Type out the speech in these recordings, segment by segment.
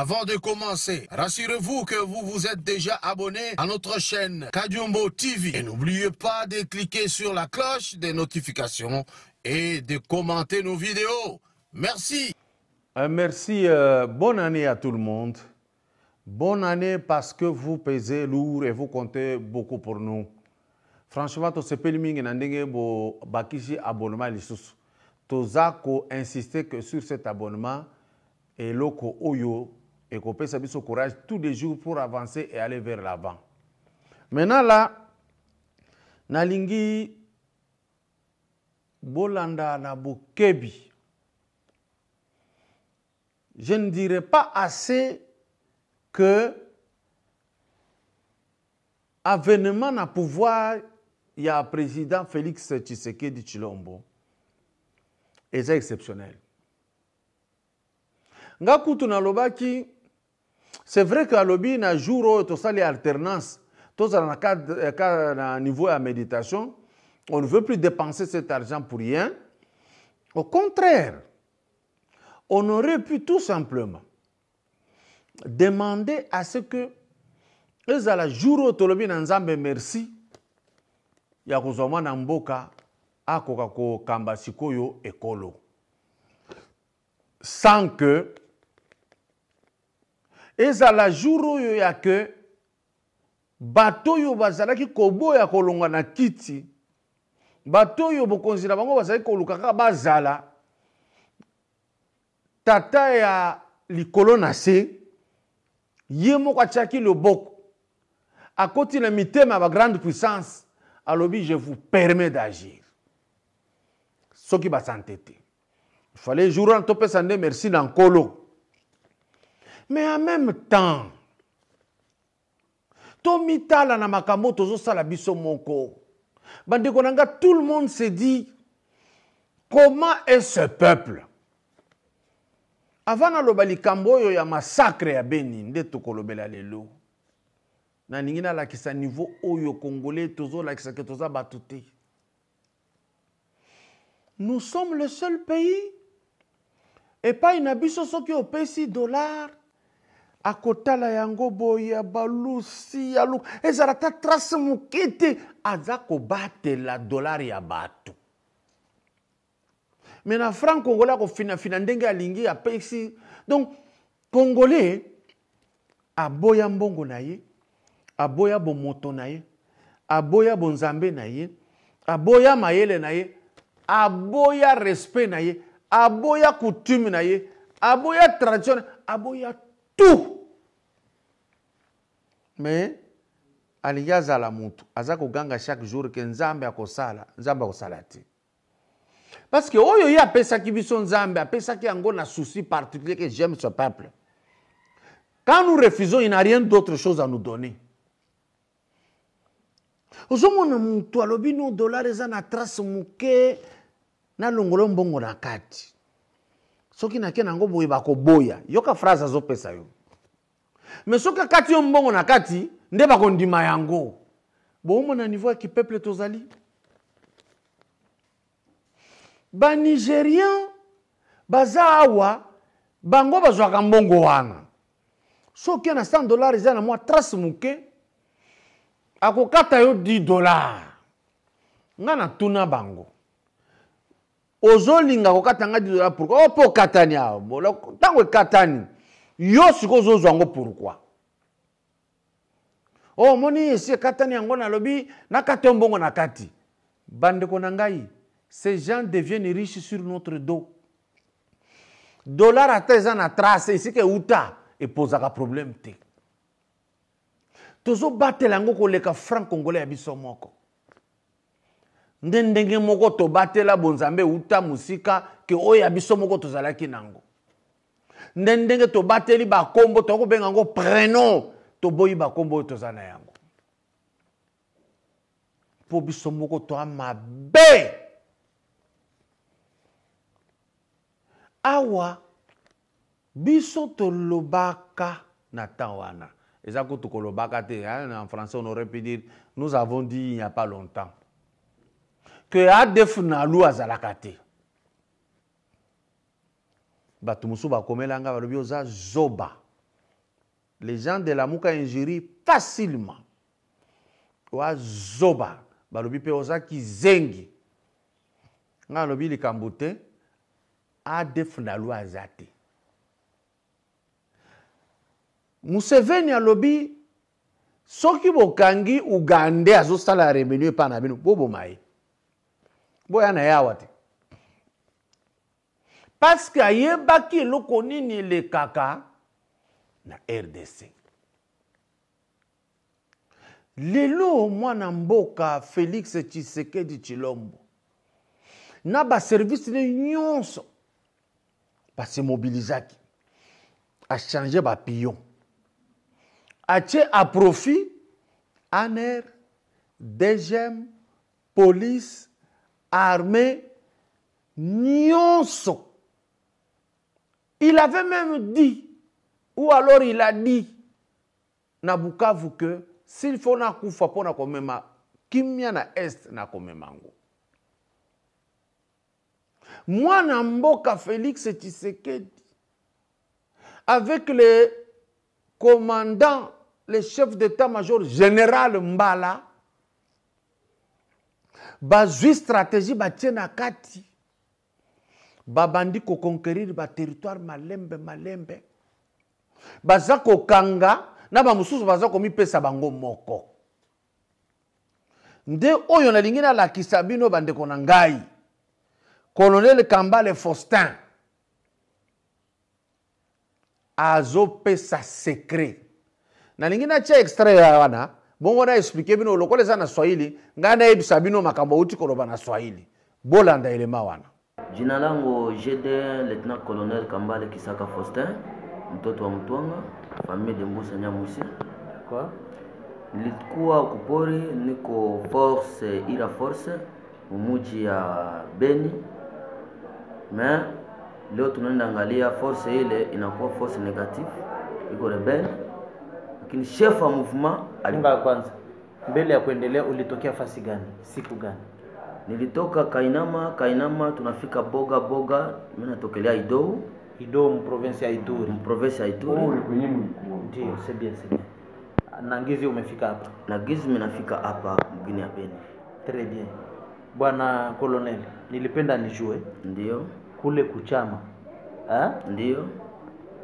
Avant de commencer, rassurez-vous que vous vous êtes déjà abonné à notre chaîne Kadiombo TV. Et n'oubliez pas de cliquer sur la cloche des notifications et de commenter nos vidéos. Merci. Merci. Bonne année à tout le monde. Bonne année parce que vous pesez lourd et vous comptez beaucoup pour nous. Franchement, to sepeli mingi nandenge bo bakishi abonnement lisusu. Tozako insister que sur cet abonnement et loko oyo et qu'on pèse ce courage tous les jours pour avancer et aller vers l'avant. Maintenant là, nalingi bolanda na bokebi. Je ne dirais pas assez que avènement na pouvoir il y a président Félix Tshisekedi Tshilombo et c'est exceptionnel. Nga kutu na lobaki c'est vrai que lobi na jour to sali alternance to za na niveau à méditation on ne veut plus dépenser cet argent pour rien. Au contraire, on aurait pu tout simplement demander à ce que les à la jour to lobi na nzambe merci ya kozoma na mboka akoka ko kamba sikoyo ekolo sans que eza la jour yo ya que bato yo bazalaki koboya kolonga na kiti bato yo bokonzi na bango bazalaki koluka kaka bazala tata ya likolo na se ye moko atiaki loboko akoti na mitema ba grande puissance alobi je vous permets d'agir soki basantete il fallait jour en topé sande merci dans kolo. Mais en même temps, Tomitala na makambo tozo sala biso moko. Bande konanga tout le monde se dit comment est ce peuple? Avant na lobali kambo yo ya massacre ya Beni nde tokolobela lelo. Na ningina la kisa niveau oyo congolais tozo la kisa ke toza batute. Nous sommes le seul pays et pas une abisso soki opesi $. Akotala yango boya balusi yalu ezarata trace mukete azako bate la dollar ya batu. Mais na franc congolais ko fina ndenge alingi ya pesi. Donc congolais aboya mbongo na ye, aboya bomoto na ye, aboya bonzambe na ye, aboya mayele na ye, aboya respect na ye, aboya coutume na ye, aboya tradition, aboya tout. Mais aliyaza la mutu azako ganga chaque jour que nzambe akosala te. Parce que oyo ya pesa ki biso nzambe apesa ki yango na souci particulier que j'aime ce peuple. Quand nous refusons, il n'a rien d'autre chose à nous donner. Ozomona mutu alobi no dollar eza na trace muke na longolo mbongo na kati. Soki na kena ngo boye bakoboya. Yoka phrase azopesa yo. Mais soki kati yo mbongo na kati nde bakondima yango. Bo na niveau ki peuple tozali. Ba Nigérien baza awa bango bazwaka mbongo wana. Soki na $100 eza na mwa trace muke akokata yo $10. Ngana tuna bango. Ozolinga kokata nga $10 pourquoi? O po katani awo. Tango katani yo sikozo zwango pourquoi? Oh moni esi katani yango na lobi na katombongo na kati. Bande konangai, ces gens deviennent riches sur notre dos. Dollar ateza na trace ici ke uta et posaka problème te. Tozo batela ngo koleka franc congolais ya biso moko. Ndenge moko to batela bonzambe uta musika ke oya biso moko tozalaki nango. Ndenge to bateli ba kombo to ko benga ngo prénom to boyi ba kombo tozana yango. Po biso moko to amabe. Awa biso to lobaka na tawana. Ezako to kolobaka te en français on aurait pu dire nous avons dit il n'y a pas longtemps que adef na lu azalakate. Batumusu bakomelanga balobi oza zoba les gens de Lamuka ingérient facilement. Wa zoba, balobi pe ozaki zengi. Nga lobi likambute, ADF nalu azate. Museveni alobi, soki bokangi Uganda azosala revenu pa na bino, bobo mai. Boya na yawate. Parce que ayebaki eloko nini le kaka na RDC. Lelo mwana mboka Félix Tshisekedi Tshilombo na ba service de nyonso ba se mobilisaki a changer ba pion a tche a profit ANR, DGM, police, armée, nyonso. Il avait même dit, ou alors il a dit, na Bukavu que s'il faut na kufa po na komema, kimia na est na komemango. Moi na mboka Félix Tshisekedi, avec le commandant, le chef d'état-major général Mbala, bazui stratégie batiena kati. Babandi ko conquérir ba territoire malembe. Baza ko kanga na ba mususu baza ko mipesa bango moko. Nde oyo na lingina la kisabino bande ko ngai. Colonel Kambale Faustin azo pesa secret. Na lingina cha extrait ya wana bongo na expliquer bino lokole za na Swahili ngana ebisa bino makambo uti koloba na Swahili. Bolanda elema wana. Jina langu GD Lieutenant Colonel Kambale Kisaka Faustin, mtoto wa Mtwanga, familia Mbusa Nyamusi. Kwa nilikuwa kupori, niko force ila force mumuji ya Beni. Mais leo tunaenda angalia force ile inakuwa force negative, iko rebel. Lakini chef wa mouvement alimba kwanza. Mbele ya kuendelea ulitokea fasi gani? Siku gani? Nilitoka Kainama tunafika Boga, mimi natokelea Idou province ya Ituri. Province ya Ituri. Ndio, c'est bien. Na Ngizi umefika hapa? Na Ngizi mimi nafika hapa mgini ya Beni. Très bien. Bwana Colonel, nilipenda nijue. Ndio. Kule kuchama. Ndio.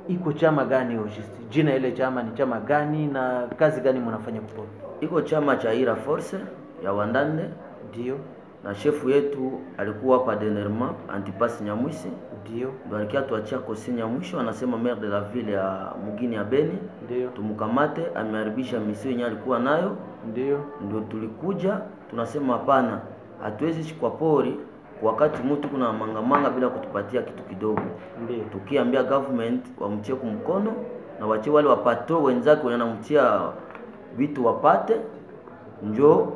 Iko chama gani hojisti? Jina ile chama ni chama gani na kazi gani mnafanya kupori? Iko chama cha Ira Force ya Wandande. Ndio. Na shefu yetu alikuwa hapa dernièrement Antipas Nyamwisi. Ndio. Ndio alikia tuachia Kosi Nyamwisho, anasema maire de la ville ya mugini ya Beni. Ndio. Tumukamate, ameharibisha misio yenye alikuwa nayo. Ndio tulikuja, tunasema hapana, hatuwezi kwa pori wakati mtu kuna mangamanga bila kutupatia kitu kidogo. Ndio. Tukiambia government wamtie kumkono na wache wale wapato wenzake wanamtia vitu wapate, njoo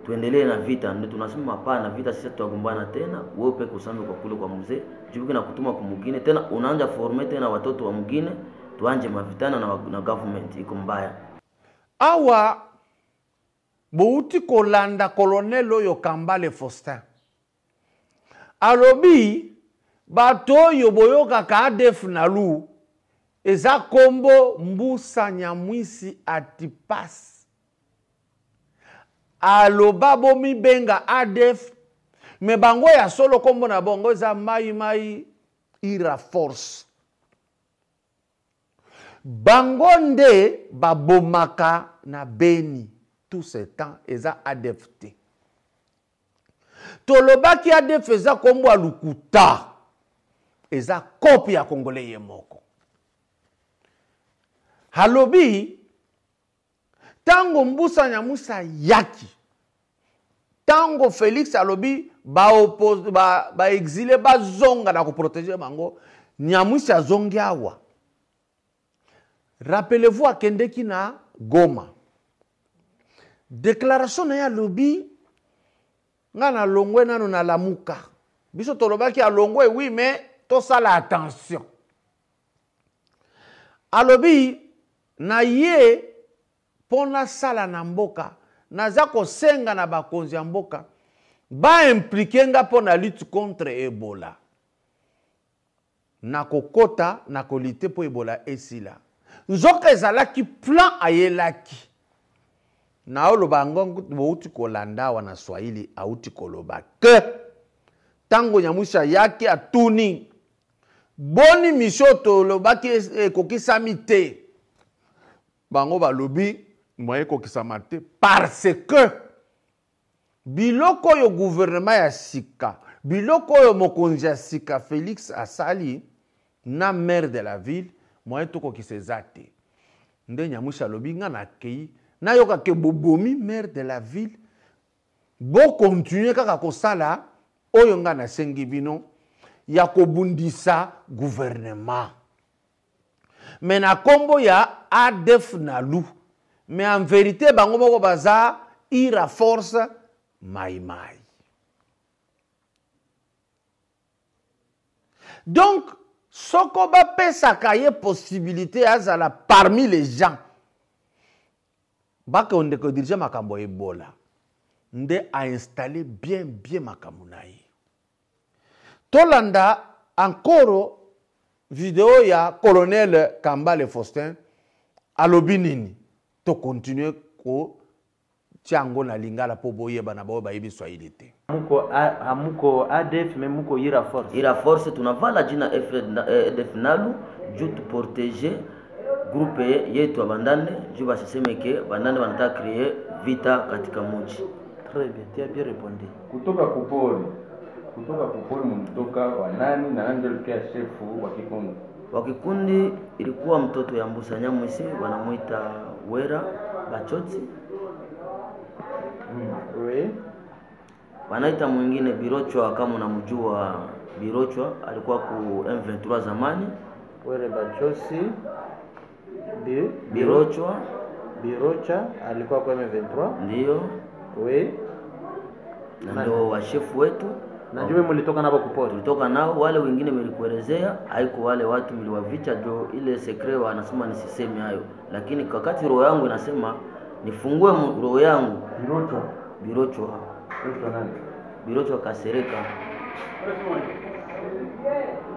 tuendelee na vita. Ndio tunasema hapana, vita sisi tutagombana tena, wewe peke usambe kwa kule kwa mzee, jibuke na kutuma kwa mwingine tena, unaanza former tena watoto wa mwingine, tuanje mavitana na government iko mbaya. Awa bouti kolanda colonel oyo Kambale Faustin. Alobi bato yo boyoka ka ADF nalu eza kombo Mbusa Nyamwisi Antipas. Aloba bomi benga ADF me bango ya solo kombo na bongo za mai Ira Force. Bango nde babomaka na Beni tout ce temps eza ADF te. Tolobaki ADF eza kombo alukuta eza kopi ya Kongole ye moko. Halobi tango Mbusa Nyamusa yaki, tango Félix alobi ba exilé ba zonga na ko protéger bango, Nyamusa zongi awa. Rappelez-vous akendeki na Goma. Déclaration na ya lobi ngana longwe nano na Lamuka. Biso tolobaki a longwe oui mais to sala attention. Alobi na ye pona sala na mboka naza kosenga na bakonzi ya mboka ba impliquer nga pona lutte contre Ebola. Na kokota na kolite po Ebola esila. nzoka ezalaki plan ayelaki na oloba ngongo bouti kolanda wana Swahili auti koloba ke tango Nyamusi yaki atuni boni mission tolobaki ekokisami te bango balobi moye kokisama te parce que biloko yo gouvernement ya sika biloko yo mokonzi ya sika Félix asali na maire de la ville moye tokokisa te nde Nyamusi alobi nga na kei na yoka ke bobomi maire de la ville bo continuer kaka kosala oyo nga na sengi bino ya kobundisa gouvernement mais na kombo ya ADF Nalu mais en vérité bango moko baza ira force maïmaï. Donc soko ba pesaka ye possibilité azala parmi les gens baka onde ko dirige makambo Ebola nde a installé bien makambo na ye. Tolanda encore vidéo ya colonel Kambale Faustin alobi nini to continuer ko tiango na lingala po boyeba na bao bayibi Swahili te. Amuko ADF mais muko ira force. Ira force tunavala jina ADF Nalu juu tu protéger groupe yetu abandane juu basiseme ke bandane wanataka créer vita katika mji. Très bien, tu as bien répondu. Kutoka kupoli mtoka wa nani na ndio alikuwa chefu wa kikundi. Wa kikundi ilikuwa mtoto ya Mbusa Nyamwisi wanamuita Wera Bachoti. Oui. Wanaita mwingine Birochwa kama unamjua Birochwa alikuwa ku M23 zamani. Wera Bachosi. Birocha alikuwa kwa M23. Ndio. Oui. Na ndio wa chef wetu. Najua mlitoka nabo kupori. Tulitoka nao wale wengine nilikuelezea haiko wale watu niliwavicha jo ile secret wanasema nisiseme hayo. Lakini wakati roho yangu inasema nifungue roho yangu. Birochwa. nani? Birochwa Kasereka.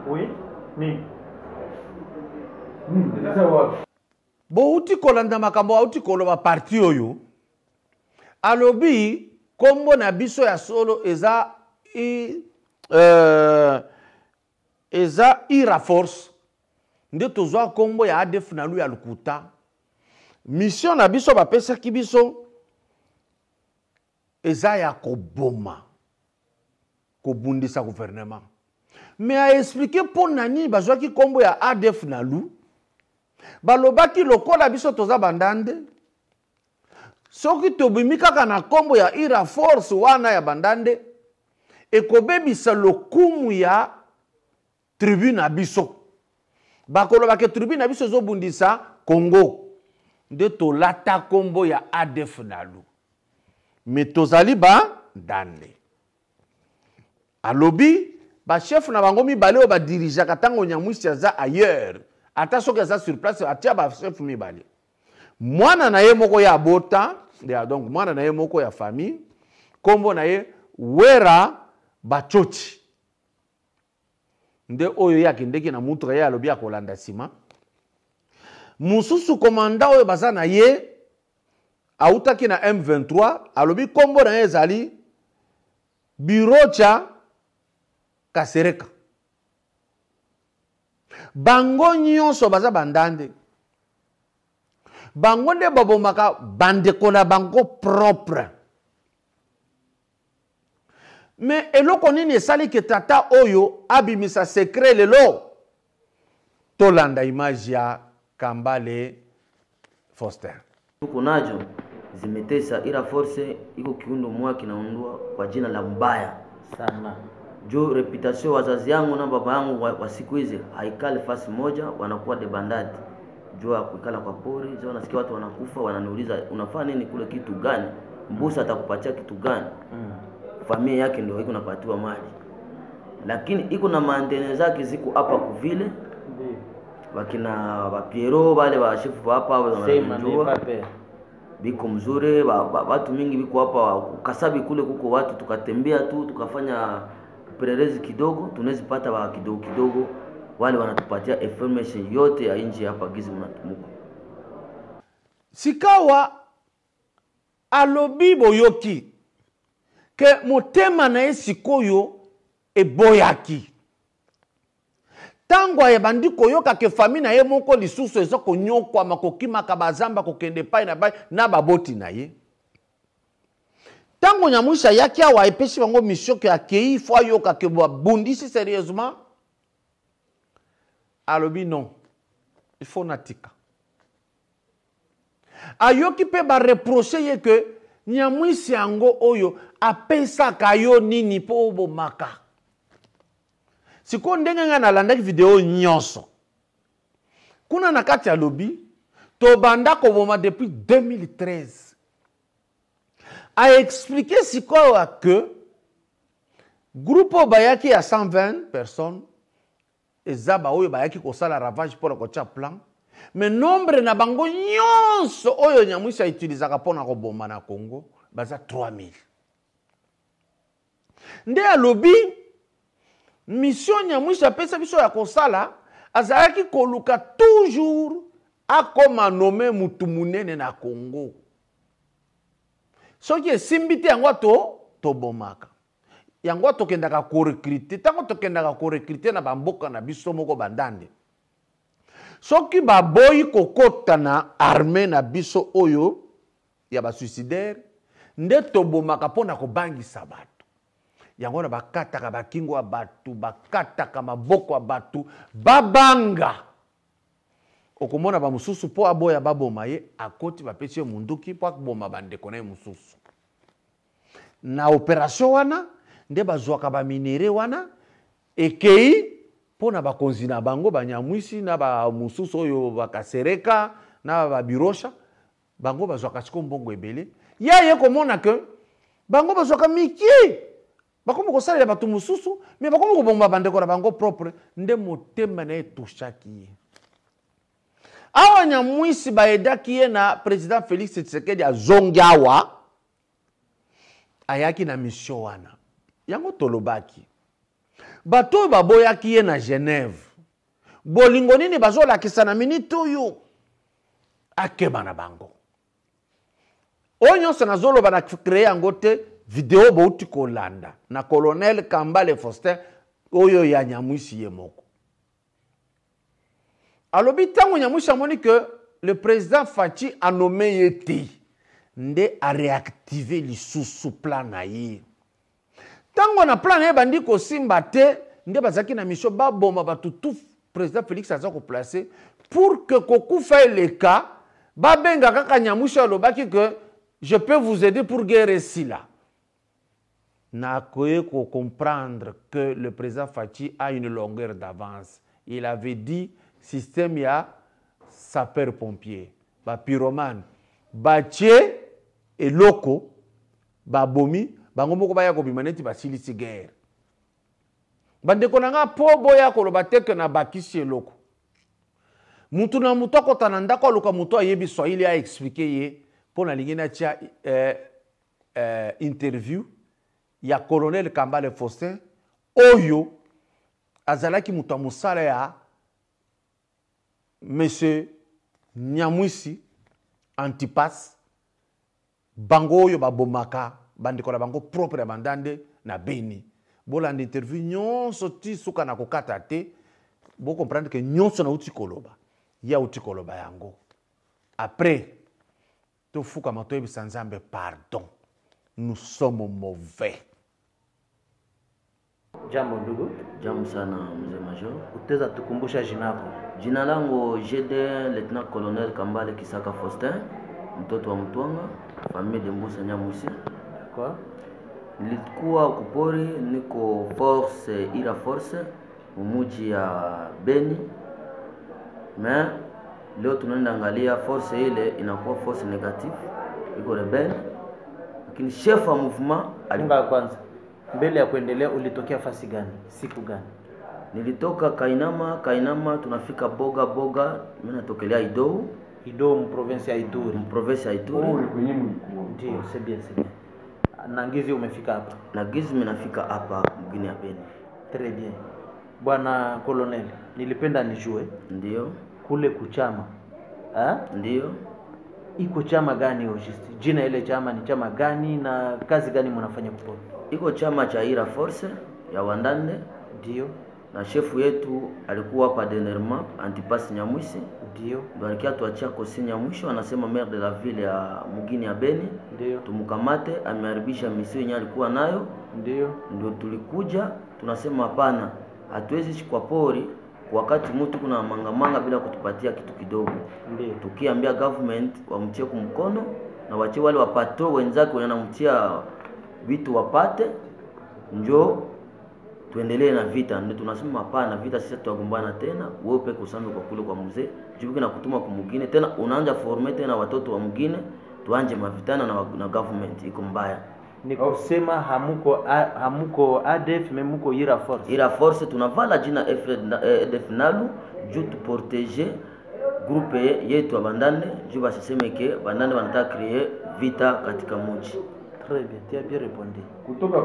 Oui. Ni. Ndisa wapi? Bo uti kolanda makambo auti koloba parti oyo alobi kombo na biso ya solo eza ira force nde tozwa kombo ya ADF Nalu ya lukuta mission na biso bapesaki biso eza ya koboma kobundisa gouvernement mais a expliquer pour nani bazwaki kombo ya ADF Nalu balobaki lokola biso toza bandande soki tobimi kaka na kombo ya ira force wana ya bandande ekobebisa lokumu ya tribu na biso bakolobaka tribu na biso ezobundisa Congo nde tolata kombo ya ADF Nalu mais tozali bandande alobi ba chef na bango mibale oyo badirijaka ntango Nyamwisi aza ailleurs ata soki aza sur place atia ba chef mibale mwana na ye moko ya bota donc mwana na ye moko ya famille kombo na ye Wera Bachoti nde oyo yakendeki na mutuka ye alobi akolanda nsima mususu komanda oyo baza na ye autaki na M23 alobi kombo na ye ezali Birocha Kasereka bango nyonso baza bandande bango nde babomaka bandeko na bango propre mais eloko nini esali ke tata oyo abimisa secret lelo tolanda image ya Kambale Faustin tuko najo zimetesa ira force iko kiundo mwa kinaundwa kwa jina la mbaya sana jo reputation wazazi yangu na baba yangu wa siku hizi haikale fasi moja wanakuwa de bandadi jua kuikala kwa pori jo nasikia watu wanakufa wananiuliza unafanya nini kule kitu gani Mbusa atakupatia kitu gani familia yake ndio iko napatiwa mali lakini iko na maandene zake ziko hapa kuvile wakina Bapiero wale wa chifu hapa wanajua biko mzuri watu mingi biko hapa Kasabi kule kuko watu tukatembea tu tukafanya upelelezi kidogo tunaweza pata wa kidogo wale wanatupatia information yote ya nje hapa gizi mnatumuko. Sikawa alobi boyoki ke motema na esikoyo eboyaki. Tango ya bandiko yoka ke famille na ye moko lisusu ezo konyokwa makokima kabazamba kokende pai na bai na baboti na ye. Tango Nyamwisi yaki awa epesi bango mission ke akei fwa yoka ke bundisi sérieusement. Alobi non. Il faut natika. Ayoki pe ba reprocher ye ke Nyamwisi yango oyo apesa kayo nini po bomaka. Siko ndenge nga nalandaki video nyonso. Kuna nakati ya lobby, to banda koboma depuis 2013. A expliqué siko que groupe bayaki ya 120 personnes ezaba oyo bayaki kosala ravage pour kotia plan. Mais nombre na bango nyonso oyo Nyamwisi utilisaka pona koboma na Congo baza 3000. Nde ya lobby mission Nyamwisi apesa biso ya kosala azalaki koluka toujours akoma nommé mutu munene na Congo. Soki esimbite yango to bomaka. Yango tokendaka ko recruter, tango tokendaka ko recruter na bamboka na biso moko bandande. Soki baboyi kokota na armée na biso oyo ya ba suicidaire nde tobomaka pona ko bangisa bato. Yango na bakataka bakingo ya batu, bakataka maboko ya batu, babanga. Okomona ba mususu po aboya baboma ye akoti bapesi munduki po akboma bandeko na mususu. Na opération wana nde bazwaka ba minere wana ekei pona bakonzi na bango Banyamwisi na ba mususu oyo bakasereka na ba birosha bango bazwaka siko mbongo ebele. Ya ye komona ke bango bazwaka miki. Bakomo kosalela batu mususu mais bakomo kobomba bandeko na bango propre nde motema na etushaki ye. Awa Nyamwisi baedaki ye na président Félix Tshisekedi azongi awa ayaki na mission wana. Yango tolobaki. Bato baboyaki ye na Genève. Bolingo nini bazolakisa na minute oyo akeba na bango. Onyo se nazoloba na créer yango te video bouti kolanda na colonel Kambale Faustin oyo ya Nyamwisi ye moko. Alobi tango Nyamwisi amoni que le président Fachi a nommé yeti nde a réactiver lisusu plan na ye. Tango na plan na bandi ko simba te nde bazaki na mission baboma batu tout président Félix aza ko placer pour que kokufa le cas babenga kaka Nyamwisi alobaki que je peux vous aider pour guérir cela. N'a qu'à comprendre que le président Fachi a une longueur d'avance. Il avait dit système ya sapeur-pompier, ba pyromane, ba tché et loko, ba bomi, ba ngomoko ba ya ko bimaneti ba silisi guerre. Bandeko nanga po boya ko loba teke na bakisi loko. Mutu na mutu ko tananda ko luka mutu ayebi Swahili a expliquer ye pour na lingina tia interview ya colonel Kambale Faustin oyo azalaki mutu musala ya monsieur Nyamwisi Antipas bango oyo babomaka bandeko na bango propre bandande na Beni. Bolanda interview nyonso ti suka na kokata te bo comprendre que nyonso na uti koloba ya uti koloba yango. Après to fuka matoyebi sanzambe pardon. Nous sommes mauvais. Jambo ndugu. Jambo sana mzee Major. Utaweza tukumbusha jina lako? Jina langu GD Lieutenant Colonel Kambale Kisaka Faustin, mtoto wa Mtwanga, famille de Mbusa Nyamwisi. Kwa? Nilikuwa kupori niko force ira force mumuji ya Beni. Mais leo tunaenda angalia force ile inakuwa force negative, iko rebelle. Lakini chef wa mouvement alimba kwanza. Mbele ya kuendelea ulitokea fasi gani? Siku gani? Nilitoka Kainama tunafika Boga, mimi natokelea Idou province ya Ituri. Province ya Ituri. Ndio, c'est bien. Na Ngizi umefika hapa? Na Ngizi mnafika hapa mgini ya Beni. Très bien. Bwana Colonel, nilipenda nijue Ndio. kule kuchama. Ndio. Iko chama gani Auguste? Jina ile chama ni chama gani na kazi gani mnafanya kupori? Iko chama cha Ira Force ya Wandande. Ndio. Na shefu yetu alikuwa hapa Denerma Antipas Nyamwisi. Ndio. Ndio alikia tuachia Kosi Nyamwisho, anasema maire de la ville ya mugini ya Beni. Ndio. Tumkamate, ameharibisha misio yenye alikuwa nayo. Ndio. Ndio tulikuja tunasema hapana, hatuwezi ishi kwa pori wakati mtu kuna mangamanga bila kutupatia kitu kidogo. Ndio. Tukiambia government wamtie kumkono na wache wale wapato wenzake wanamtia vitu wapate, njoo tuendelee na vita. Ndio tunasema hapana, vita sisi tutagombana tena, wewe peke usambe kwa kule kwa mzee jibuki na kutuma kumugine tena, unaanza former tena watoto wa mugine, tuanje mavitana na government iko mbaya. Ni kusema hamuko ADF mais muko Ira Force. Ira Force tunavala jina EDF Nalu juu tu protéger groupe yetu ya Bandande, juu basiseme ke Bandande wanataka créer vita katika mji. Très bien, tu as bien répondu. Kutoka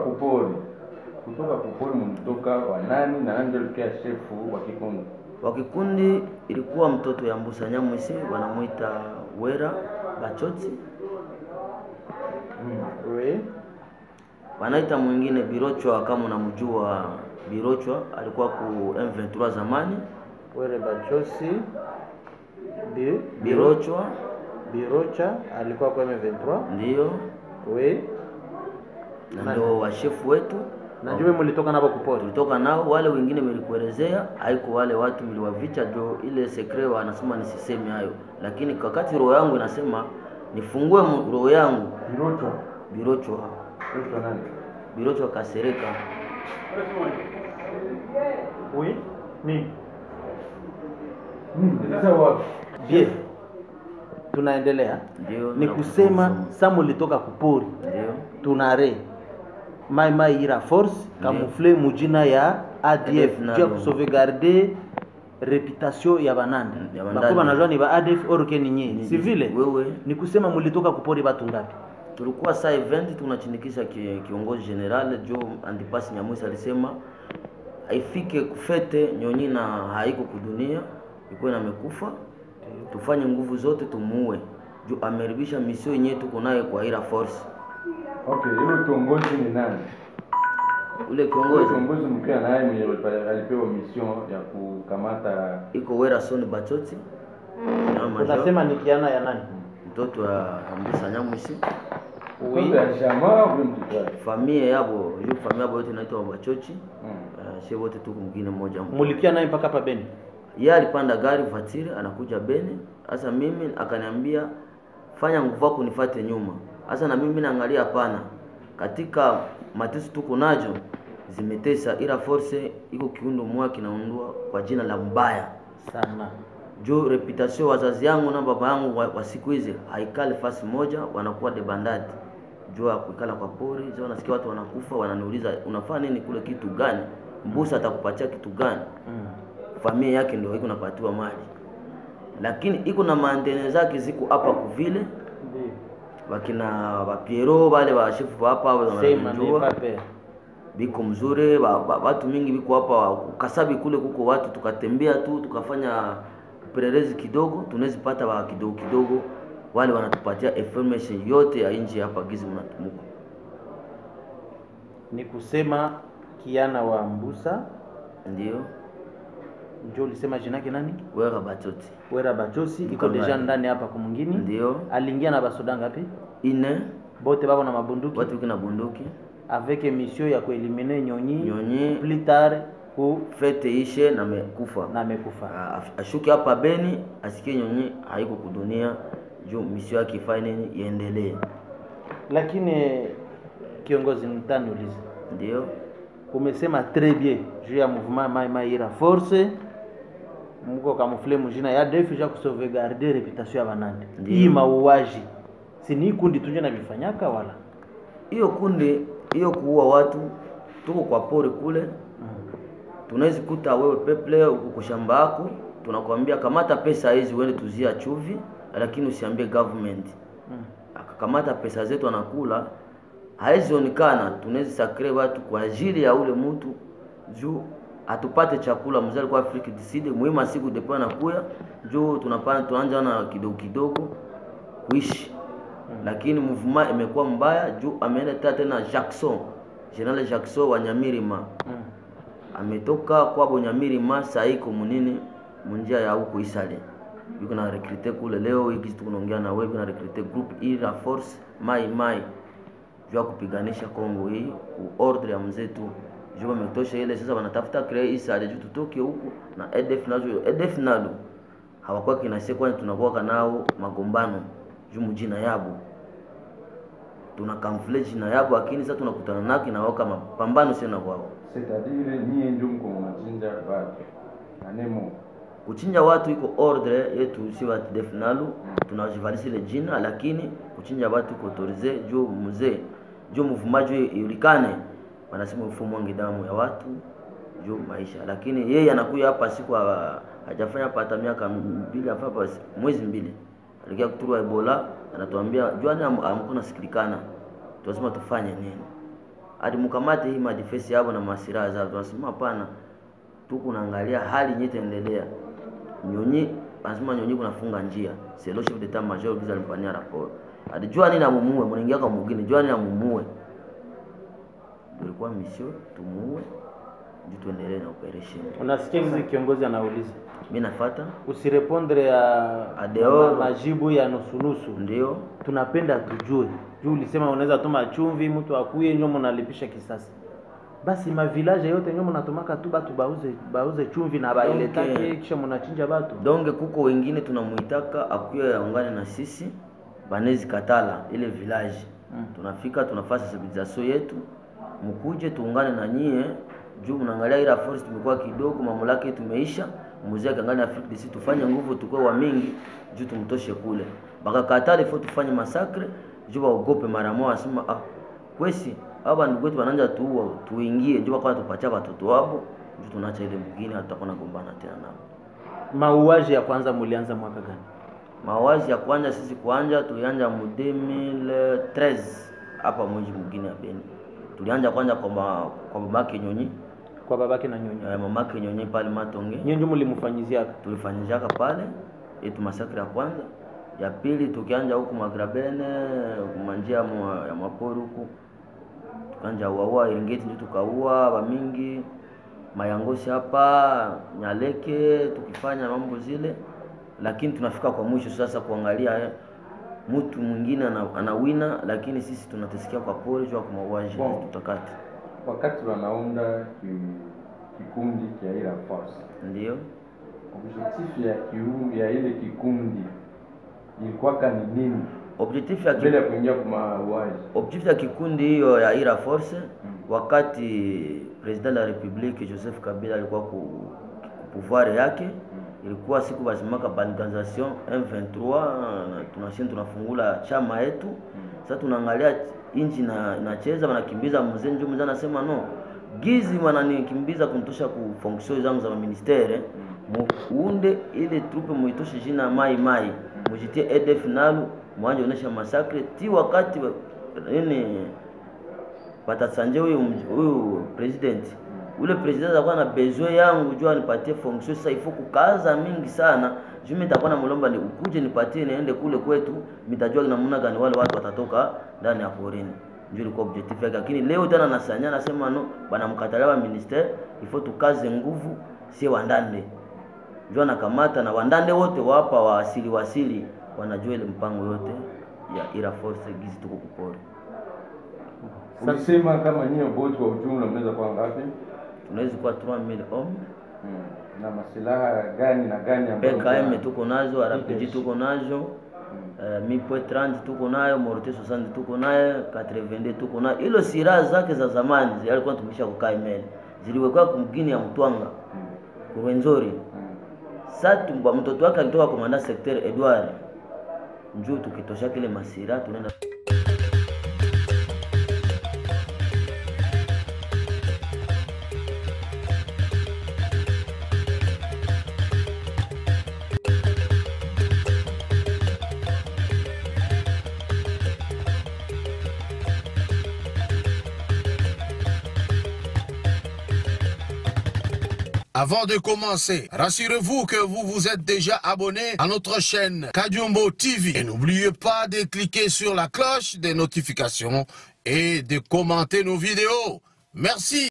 kupori mtoka wa nani na nani ndio shefu wa kikundi? Wa kikundi ilikuwa mtoto ya Mbusa Nyamwisi, wanamuita Wera Bachoti. Oui. Wanaita mwingine Birochwa, kama unamjua Birochwa, alikuwa ku M23 zamani. Wera Bachosi. Birocha alikuwa kwa M23. Ndio. Oui. Na ndio wa shefu wetu. Najua mlitoka nabo kupori. Tulitoka nao, wale wengine nilikuelezea, haiko wale watu mliwavicha, ndio ile secret wanasema nisiseme hayo. Lakini wakati roho yangu inasema nifungue roho yangu. Birochwa nani? Birochwa Kasereka. Oui. Ni. Bien. Tunaendelea. Ndio. Ni kusema Samu litoka kupori. Ndio. Tunare Mai Ira Force camouflé mujina ya ADF pour sauvegarder réputation ya Banande. Bako banajua ni ba ADF orke ninyi. Si vile? Wewe. Ni kusema mulitoka kupori batu ngapi? Tulikuwa saa event tunachindikisha kiongozi general Joe Antipas Nyamwisi, alisema haifike kufete nyonyi na haiko kudunia, iko na mekufa. Tufanye nguvu zote tumuue. Joe ameribisha misio yenyewe tuko nayo kwa Ira Force. Okay, ile kiongozi ni nani? Ule kiongozi mpya naye alipewa mission ya kukamata iko Wera Son Bachoti. Unasema ni kiana ya nani? Mtoto wa Mbusa Nyamwisi. Oui, ya jamaa mtu familia yabo, familia yabo yote inaitwa Bachochi. Sio wote tuko mwingine mmoja. Mulikia naye mpaka hapa Beni. Yeye alipanda gari vatiri anakuja Beni. Sasa mimi akaniambia fanya nguvu yako nifuate nyuma. Sasa na mimi naangalia hapana. Katika mateso tuko najo zimetesa, Ira Force iko kiundo mwa kinaundwa kwa jina la mbaya sana. Jo reputation wazazi yangu na baba yangu wa siku hizi haikali fasi moja, wanakuwa de bandadi. Jo kuikala kwa pori, jo nasikia watu wanakufa, wananiuliza unafanya nini kule, kitu gani? Mbusa atakupatia kitu gani? Familia yake ndio iko napatiwa mali. Lakini iko na maandene zake ziko hapa kuvile. Wakina Piero wale wa shefu hapa wanajua biko mzuri, watu mingi biko hapa Kasabi kule kuko watu, tukatembea tu tukafanya upelelezi kidogo, tunaweza pata wa kidogo wale wanatupatia information yote ya nje hapa gizi mnatumuko. Ni kusema kiana wa Mbusa ndio ndio ulisema jina yake nani? Wera Bachoti. Wera Bachosi iko deja ndani hapa kwa mwingine. Ndio. Aliingia na basoda ngapi? Ine. Bote baba na mabunduki. Watu kina bunduki. Avec mission ya kueliminer nyonyi. Plus tard ku fete ishe na mekufa. Ashuke hapa Beni asikie nyonyi haiko kudunia, juu mission yake ifanye nini iendelee. Lakini kiongozi mtani uliza. Ndio. Umesema très bien juu ya mouvement Mai Ira Force mko camoufler mjina ya ADF ya kusauvegarder reputation ya Banande. Hii mauaji si ni kundi tunje na bifanyaka wala hiyo kundi hiyo kuua watu tuko kwa pori kule. Tunaweza kuta wewe peple uko shamba yako, tunakwambia kamata pesa hizi uende tuzia chuvi, lakini usiambie government. Akakamata pesa zetu anakula, haizionekana. Tunaweza sakre watu kwa ajili ya ule mtu juu atupate chakula. Mzee alikuwa Afrika Kusini, muhimu siku depo na kuya juu tunaanza na kidogo kidogo kuishi. Lakini movement imekuwa mbaya juu ameenda tena Jackson, General Jackson wa Nyamirima. Ametoka kwa Bonyamirima sasa iko munini munjia ya huko Isale. Yuko na recruiter kule leo hiki tunaongea na wewe, na recruiter group Ira Force Mai juu kupiganisha Kongo hii ku ordre ya mzetu. Juu wametosha ile sasa wanatafuta create Isale juu tutoke huko na EDF nalo hawakuwa kinasema kwani tunakuwa nao magombano juu mjina yabo. Tuna camouflage jina yabo, lakini sasa tunakutana naki na waka mapambano sana kwao. C'est-à-dire nyie ndio mko mnachinja watu. Anemo kuchinja watu iko ordre yetu si wa EDF nalo, tunajivalisi ile jina, lakini kuchinja watu iko autorize juu mzee juu mvumaji yulikane wanasema mfumo wangi damu ya watu juu maisha. Lakini yeye anakuja hapa siku hajafanya hata miaka 2 hapa mwezi 2 alikia kuturwa Ebola, anatuambia juani amkona sikilikana, tunasema tufanye nini hadi mkamate hii madefense yao na masiraha zao. Tunasema hapana, tuko naangalia hali nyete endelea. Nyonyi anasema nyonyi kunafunga njia, c'est le chef d'état major qui alimpania rapport hadi juani na mumue mnaingia kwa mwingine, juani na mumue tulikuwa mission tumuue ndio tuendelee na operation. Unasikia mzee kiongozi anauliza, mimi nafuata usirepondre ya adeo majibu ya nusu. Ndio tunapenda tujue juu ulisema unaweza tuma chumvi mtu akuye nyo mnalipisha kisasi. Basi ma village yote nyo mnatumaka tu batu bauze chumvi na baile take kisha mnachinja batu. Donge kuko wengine tunamuitaka akuye yaungane na sisi banezi katala ile village. Tunafika tunafanya sensibilisation yetu, mkuje tuungane na nyie juu mnaangalia ila force tumekuwa kidogo, mamlaka tumeisha. Mzee akaangalia Afrika Kusini tufanye nguvu tukue wa mingi juu tumtoshe kule. Baka katale fo tufanye masakre juu waogope mara moja, asema kwesi hapa ndugu wetu wananja tuingie juu kwa tupacha watoto wao juu tunaacha ile mwingine tutakuwa nagombana tena nao. Mauaji ya kwanza mulianza mwaka gani? Mauaji ya kwanza sisi tulianza mu 2013 hapa mji mwingine ya Beni. Tulianza kwanza kwa babake Nyonyi, kwa babake na Nyonyi. Mamake Nyonyi pale Matonge. Nyinyi ndio mlimfanyizia? Tulifanyizia pale yetu masakre ya kwanza. Ya pili tukianja huko Magrabene, kumanjia ya mapori huko. Tukanja uaua Iringeti ndio tukaua ba mingi. Mayangosi hapa Nyaleke tukifanya mambo zile, lakini tunafika kwa mwisho sasa kuangalia mtu mwingine anawina, lakini sisi tunatesikia kwa pori kwa mauaji tutakata. Wakati wanaunda kikundi cha ila force, ndio objectif ya kiungi ya ile kikundi ilikuwa ni nini? Objectif ya bila kuingia kwa mauaji. Objectif ya kikundi hiyo ya ila force wakati president la Republique Joseph Kabila alikuwa ku pouvoir yake, ilikuwa siku bazimaka organisation M23 tunashinda tunafungula chama yetu. Sasa tunaangalia inchi na inacheza wanakimbiza mzee, ndio mzee anasema no gizi wananikimbiza kunitosha ku fonction zangu za ministere, muunde ile trupe muitoshe jina mai mujitie EDF nalu mwanje onesha masakre ti wakati nini patasanje huyu president. Ule president alikuwa na besoin yangu jua nipatie fonction. Sasa ifo kukaza mingi sana juu mimi nitakuwa na mulomba ni ukuje nipatie niende kule kwetu, mitajua namna gani wale watu watatoka ndani ya porini. Ndio ilikuwa objective yake, lakini leo tena nasanya nasema no bana mkatalia wa minister ifo tukaze nguvu si wandande. Ndio nakamata na wandande wote wapa wasili wanajua ile mpango yote ya ira force gizi tuko kupori. Ulisema kama nyinyi bote kwa ujumla mnaweza kwa ngapi? Tunaweza kuwa 3000 hommes. Na masilaha gani na gani ambayo PKM tuko nazo, RPG tuko nazo, Mi.30 tuko nayo, Morte 60 tuko nayo, 82 tuko nayo. Hilo silaha zake za zamani zilikuwa tumesha kukaa email. Ziliwekwa kumgini ya Mtwanga. Kurwenzori. Sasa mtoto wake alitoka komanda secteur Edouard. Njoo tukitosha kile masira tunaenda Avant de commencer, rassurez-vous que vous vous êtes déjà abonné à notre chaîne Kajumbo TV. Et n'oubliez pas de cliquer sur la cloche des notifications et de commenter nos vidéos. Merci.